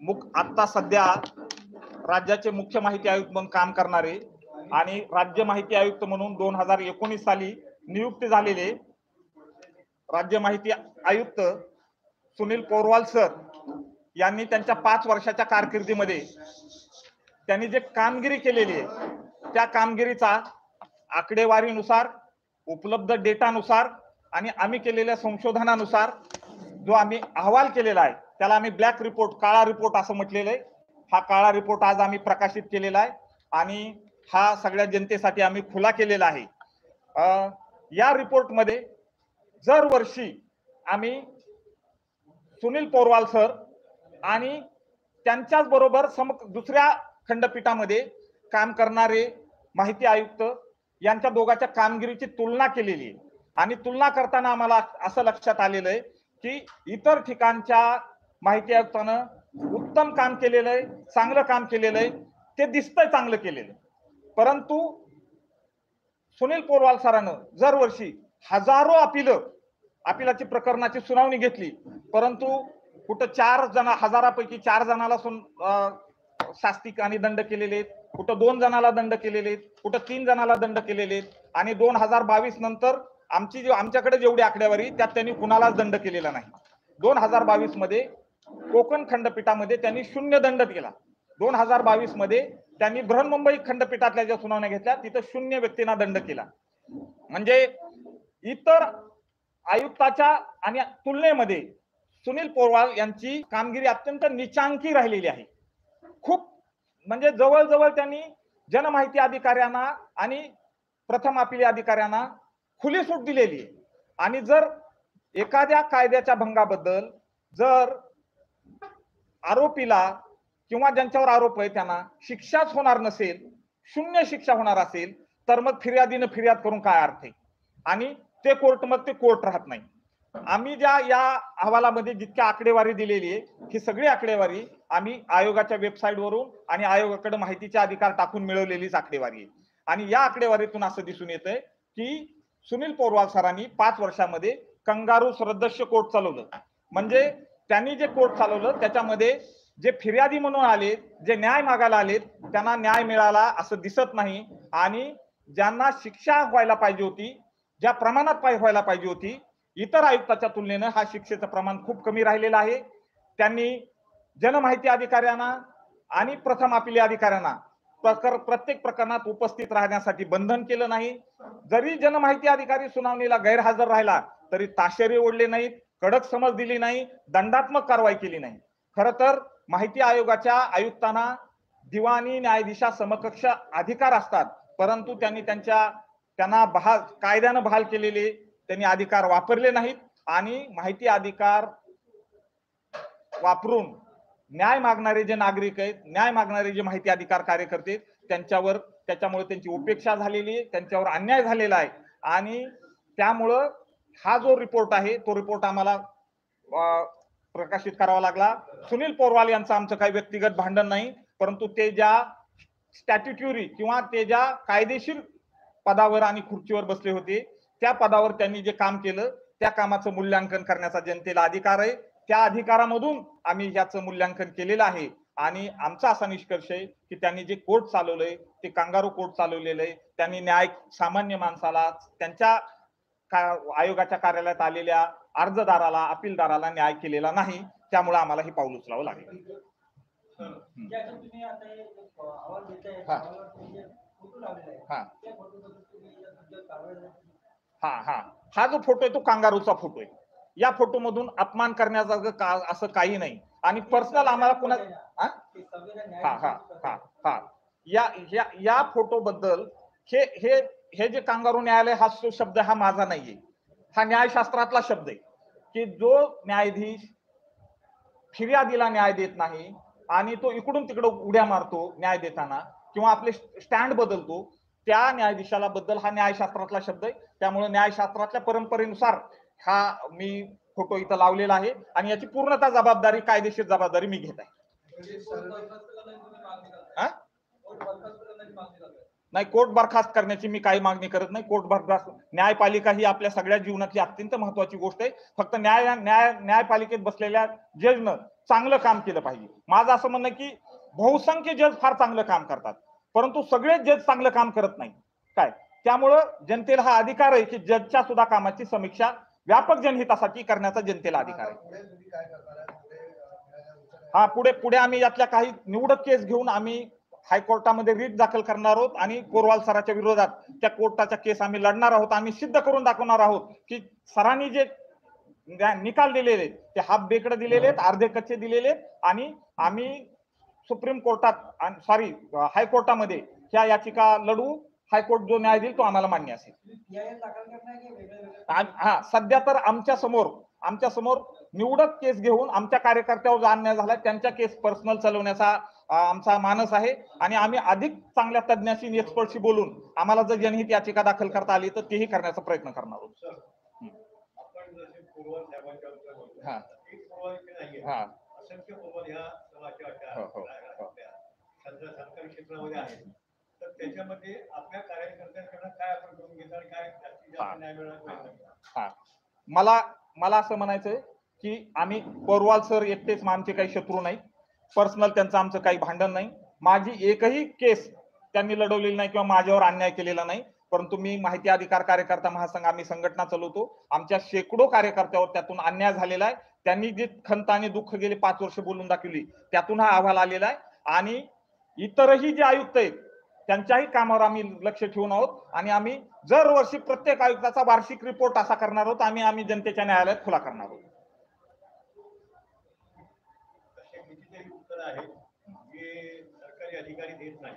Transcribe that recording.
आता सध्या राज्याचे मुख्य माहिती आयुक्त म्हणून काम करणारे आणि राज्य माहिती आयुक्त म्हणून 2019 साली नियुक्त झालेले राज्य माहिती आयुक्त सुनील पोरवाल सर यांनी त्यांच्या 5 वर्षाच्या कारकिर्दीमध्ये त्यांनी जे कामगिरी केलेली आहे त्या कामगिरीचा आकडेवारीनुसार उपलब्ध डेटानुसार आणि आम्ही केलेल्या संशोधनानुसार जो आम्ही अहवाल केलेला आहे त्याला आम्ही ब्लॅक रिपोर्ट, काळा रिपोर्ट असं म्हटलेलं आहे. हा काळा रिपोर्ट आज आम्ही प्रकाशित केलेला आहे आणि हा सगळ्या जनतेसाठी आम्ही खुला केलेला आहे. या रिपोर्टमध्ये दरवर्षी आम्ही सुनील पोरवाल सर आणि त्यांच्याच बरोबर दुसऱ्या खंडपीठामध्ये काम करणारे माहिती आयुक्त यांच्या दोघांच्या कामगिरीची तुलना केलेली आहे आणि तुलना करताना आम्हाला असं लक्षात आलेलं आहे की इतर ठिकाणच्या माहिती आयुक्तानं उत्तम काम केलेलं आहे, चांगलं काम केलेलं आहे, ते दिसतंय चांगलं केलेलं, परंतु सुनील पोरवाल सरांनं दरवर्षी हजारो अपिलाची प्रकरणाची सुनावणी घेतली, परंतु कुठं 4 जण हजारापैकी 4 जणाला शास्ती आणि दंड केलेले आहेत, कुठं 2 जणाला दंड केलेले आहेत, कुठं 3 जणाला दंड केलेले आहेत आणि 2022 नंतर आमच्याकडे जेवढी आकडेवारी त्यात त्यांनी कुणालाच दंड केलेला नाही. 2022 मध्ये कोकण खंडपीठामध्ये त्यांनी 0 दंड केला. 2022 मध्ये त्यांनी बृहन्मुंबई खंडपीठातल्या ज्या सुनावण्या घेतल्या तिथं 0 व्यक्तींना दंड केला. म्हणजे इतर आयुक्ताच्या आणि तुलनेमध्ये सुनील पोरवाल यांची कामगिरी अत्यंत नीचांकी राहिलेली आहे. खूप म्हणजे जवळजवळ त्यांनी जनमाहिती अधिकाऱ्यांना आणि प्रथम अपील अधिकाऱ्यांना खुली सूट दिलेली आहे आणि जर एखाद्या कायद्याच्या भंगाबद्दल जर आरोपीला किंवा ज्यांच्यावर आरोप आहे त्यांना शिक्षाच होणार नसेल, 0 शिक्षा होणार असेल तर मग फिर्यादीनं फिर्याद करून काय अर्थ आहे आणि ते कोर्ट राहत नाही. आम्ही या अहवालामध्ये जितक्या आकडेवारी दिलेली आहे ही सगळी आकडेवारी आम्ही आयोगाच्या वेबसाईटवरून आणि आयोगाकडे माहितीचे अधिकार टाकून मिळवलेलीच आकडेवारी आहे आणि या आकडेवारीतून असं दिसून येतंय की सुनील पोरवाल सरांनी 5 वर्षामध्ये कंगारू सदस्य कोर्ट चालवलं. म्हणजे त्यांनी जे कोर्ट चालवलं त्याच्यामध्ये जे फिर्यादी म्हणून आले, जे न्याय मागायला आले त्यांना न्याय मिळाला असं दिसत नाही आणि ज्यांना शिक्षा व्हायला पाहिजे होती, ज्या प्रमाणात व्हायला पाहिजे होती, इतर आयुक्ताच्या तुलनेनं हा शिक्षेचं प्रमाण खूप कमी राहिलेलं आहे. त्यांनी जनमाहिती अधिकाऱ्यांना आणि प्रथम अपील अधिकाऱ्यांना प्रत्येक प्रकरणात उपस्थित राहण्यासाठी बंधन केलं नाही. जरी जनमाहिती अधिकारी सुनावणीला गैरहजर राहिला तरी ताशेरे ओढले नाहीत, कडक समज दिली नाही, दंडात्मक कारवाई केली नाही. खरं तर माहिती आयोगाच्या आयुक्तांना दिवाणी न्यायाधीशा समकक्ष अधिकार असतात, परंतु त्यांना कायद्यानं बहाल केलेले त्यांनी अधिकार वापरले नाहीत आणि माहिती अधिकार वापरून न्याय मागणारे जे नागरिक आहेत, न्याय मागणारे जे माहिती अधिकार कार्यकर्ते त्याच्यामुळे त्यांची उपेक्षा झालेली आहे, त्यांच्यावर अन्याय झालेला आहे आणि त्यामुळं हा जो रिपोर्ट आहे तो रिपोर्ट आम्हाला प्रकाशित करावा लागला. सुनील पोरवाल यांचं आमचं काही व्यक्तिगत भांडण नाही, परंतु ते ज्या स्टॅट्युटरी किंवा ते ज्या कायदेशीर पदावर आणि खुर्चीवर बसले होते त्या पदावर त्यांनी जे काम केलं त्या कामाचं मूल्यांकन करण्याचा जनतेला अधिकार आहे. त्या अधिकारामधून आम्ही याचं मूल्यांकन केलेलं आहे आणि आमचा असा निष्कर्ष आहे की त्यांनी जे कोर्ट चालवलंय ते कांगारू कोर्ट चालवलेलं आहे. त्यांनी न्याय सामान्य माणसाला, त्यांच्या आयोगाच्या कार्यालयात आलेल्या अर्जदाराला, अपीलदाराला न्याय केलेला नाही. त्यामुळे आम्हाला हे पाऊल उचलावं लागेल. हा जो फोटो आहे तो कांगारूचा फोटो आहे. या फोटो मधून अपमान करण्याचं असं काही नाही आणि पर्सनल आम्हाला कुणा या फोटो बद्दल हे जे कांगारू न्यायालय हा शब्द हा माझा नाहीये, हा न्यायशास्त्रातला शब्द आहे की जो न्यायाधीश फिर्यादीला न्याय देत नाही आणि तो इकडून तिकडे उड्या मारतो न्याय देताना किंवा आपले स्टँड बदलतो, त्या न्यायाधीशाला बद्दल हा न्यायशास्त्रातला शब्द आहे. त्यामुळे न्यायशास्त्रातल्या परंपरेनुसार हा मी फोटो इथं लावलेला आहे आणि याची पूर्णतः जबाबदारी, कायदेशीर जबाबदारी मी घेत आहे. नाही, कोर्ट बरखास्त करण्याची मी काही मागणी करत नाही. कोर्ट बरखास्त, न्यायपालिका ही आपल्या सगळ्या जीवनातली अत्यंत महत्वाची गोष्ट आहे. फक्त न्यायपालिकेत बसलेल्या जजनं चांगलं काम केलं पाहिजे. माझं असं म्हणणं की बहुसंख्य जज फार चांगलं काम करतात, परंतु सगळेच जज चांगलं काम करत नाही. काय त्यामुळं जनतेला हा अधिकार आहे की जजच्या सुद्धा कामाची समीक्षा व्यापक जनहितासाठी करण्याचा जनतेला अधिकार आहे. हा पुढे पुढे आम्ही यातल्या काही निवडक केस घेऊन आम्ही हायकोर्टामध्ये रिट दाखल करणार आहोत आणि कोरवाल सराच्या विरोधात त्या कोर्टाच्या केस आम्ही लढणार आहोत. आम्ही सिद्ध करून दाखवणार आहोत की सरांनी जे निकाल दिलेले ते हाफ बेकडे दिलेले आहेत, अर्धे कच्चे दिलेले आहेत आणि आम्ही सुप्रीम कोर्टात सॉरी हायकोर्टामध्ये ह्या याचिका लढू. हायकोर्ट जो न्याय देईल तो आम्हाला मान्य असेल. हा सध्या तर आमच्या समोर निवडक केस घेऊन आमच्या कार्यकर्त्यावर जो अन्याय झाला त्यांच्या केस पर्सनल चालवण्याचा आमचा मानस आहे आणि आम्ही अधिक चांगल्या तज्ञाशी एक्सपर्टशी बोलून आम्हाला जर जनहित याचिका दाखल करता आली तर तेही करण्याचा प्रयत्न करणार आहोत. हा हा क्षेत्रामध्ये आहेत तर त्याच्यामध्ये आपल्या कार्यकर्त्यांकडून काय आपण करून घेतो आणि काय न्याय मिळणार. मला असं म्हणायचंय की आम्ही कोरवाल सर एकटेच आमचे काही शत्रू नाही, पर्सनल त्यांचं आमचं काही भांडण नाही. माझी एकही केस त्यांनी लढवलेली नाही किंवा माझ्यावर अन्याय केलेला नाही. परंतु मी माहिती अधिकार कार्यकर्ता महासंघ आम्ही संघटना चालवतो. आमच्या शेकडो कार्यकर्त्यावर त्यातून अन्याय झालेला आहे. त्यांनी जी खंत आणि दुःख गेले 5 वर्ष बोलून दाखवली त्यातून हा अहवाल आलेला आहे आणि इतरही जे आयुक्त आहेत त्यांच्याही कामावर आम्ही लक्ष ठेवून आहोत आणि आम्ही दरवर्षी प्रत्येक आयुक्ताचा वार्षिक रिपोर्ट असा करणार आहोत. आम्ही जनतेच्या न्यायालयात खुला करणार आहोत. उत्तर आहे जे सरकारी अधिकारी देत नाही